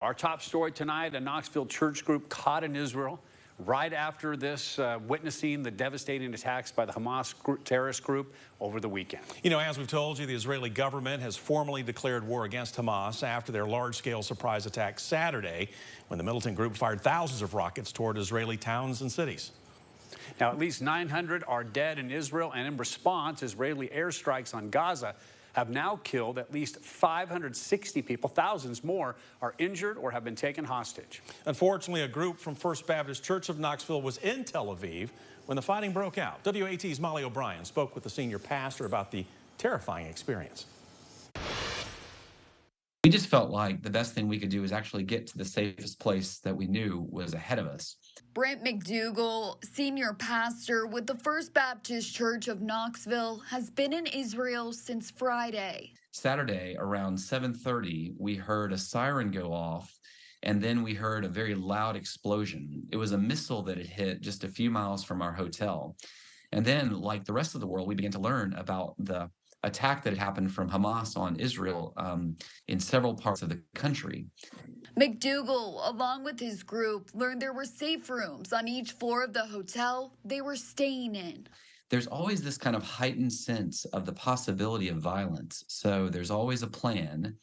Our top story tonight, a Knoxville church group caught in Israel right after this, witnessing the devastating attacks by the Hamas terrorist group over the weekend. You know, as we've told you, the Israeli government has formally declared war against Hamas after their large-scale surprise attack Saturday when the militant group fired thousands of rockets toward Israeli towns and cities. Now, at least 900 are dead in Israel, and in response, Israeli airstrikes on Gaza have now killed at least 560 people. Thousands more are injured or have been taken hostage. Unfortunately, a group from First Baptist Church of Knoxville was in Tel Aviv when the fighting broke out. WATE's Molly O'Brien spoke with the senior pastor about the terrifying experience. We just felt like the best thing we could do is actually get to the safest place that we knew was ahead of us. Brent McDougal, senior pastor with the First Baptist Church of Knoxville, has been in Israel since Friday. Saturday around 7:30, we heard a siren go off, and then we heard a very loud explosion. It was a missile that had hit just a few miles from our hotel. And then, like the rest of the world, we began to learn about the attack that had happened from Hamas on Israel in several parts of the country. McDougal, along with his group, learned there were safe rooms on each floor of the hotel they were staying in. There's always this kind of heightened sense of the possibility of violence. So there's always a plan.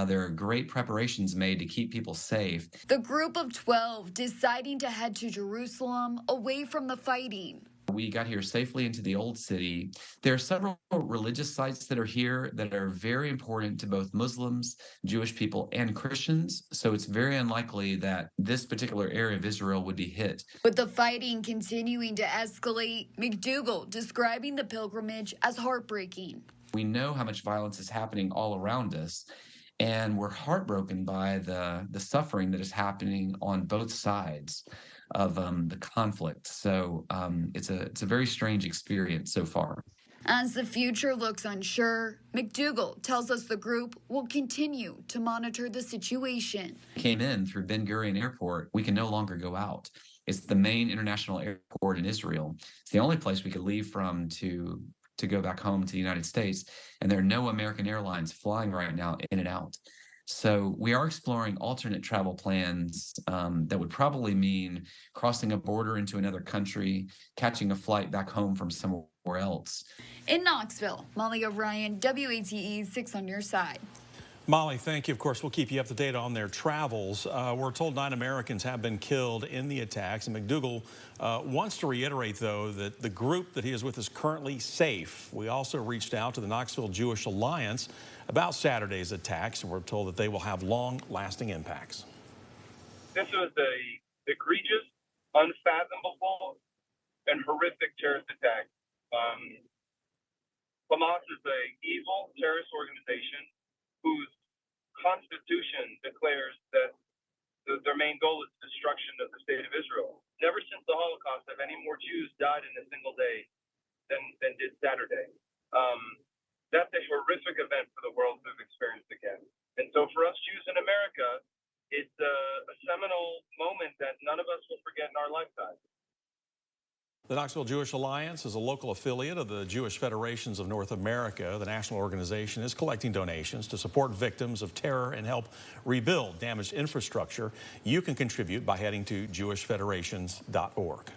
There are great preparations made to keep people safe. The group of 12 deciding to head to Jerusalem away from the fighting. We got here safely into the old city. There are several religious sites that are here that are very important to both Muslims, Jewish people, and Christians. So it's very unlikely that this particular area of Israel would be hit. With the fighting continuing to escalate, McDougal describing the pilgrimage as heartbreaking. We know how much violence is happening all around us, and we're heartbroken by the suffering that is happening on both sides of the conflict. So it's a very strange experience so far. As the future looks unsure, McDougal tells us the group will continue to monitor the situation. Came in through Ben Gurion Airport. We can no longer go out. It's the main international airport in Israel. It's the only place we could leave from to go back home to the United States, and there are no American airlines flying right now in and out. So we are exploring alternate travel plans that would probably mean crossing a border into another country, catching a flight back home from somewhere else. In Knoxville, Molly O'Brien, WATE 6 on your side. Molly, thank you. Of course, we'll keep you up to date on their travels. We're told 9 Americans have been killed in the attacks. And McDougal wants to reiterate, though, that the group that he is with is currently safe. We also reached out to the Knoxville Jewish Alliance about Saturday's attacks, and we're told that they will have long-lasting impacts. This was an egregious, unfathomable, and horrific terrorist attack. Hamas is an evil terrorist organization whose constitution declares that their main goal is destruction of the state of Israel. Never since the Holocaust have any more Jews died in a single day than did Saturday. That's a horrific event for the world to have experienced again. And so for us Jews in America, it's a seminal moment that none of us will forget in our lifetime. The Knoxville Jewish Alliance is a local affiliate of the Jewish Federations of North America. The national organization is collecting donations to support victims of terror and help rebuild damaged infrastructure. You can contribute by heading to jewishfederations.org.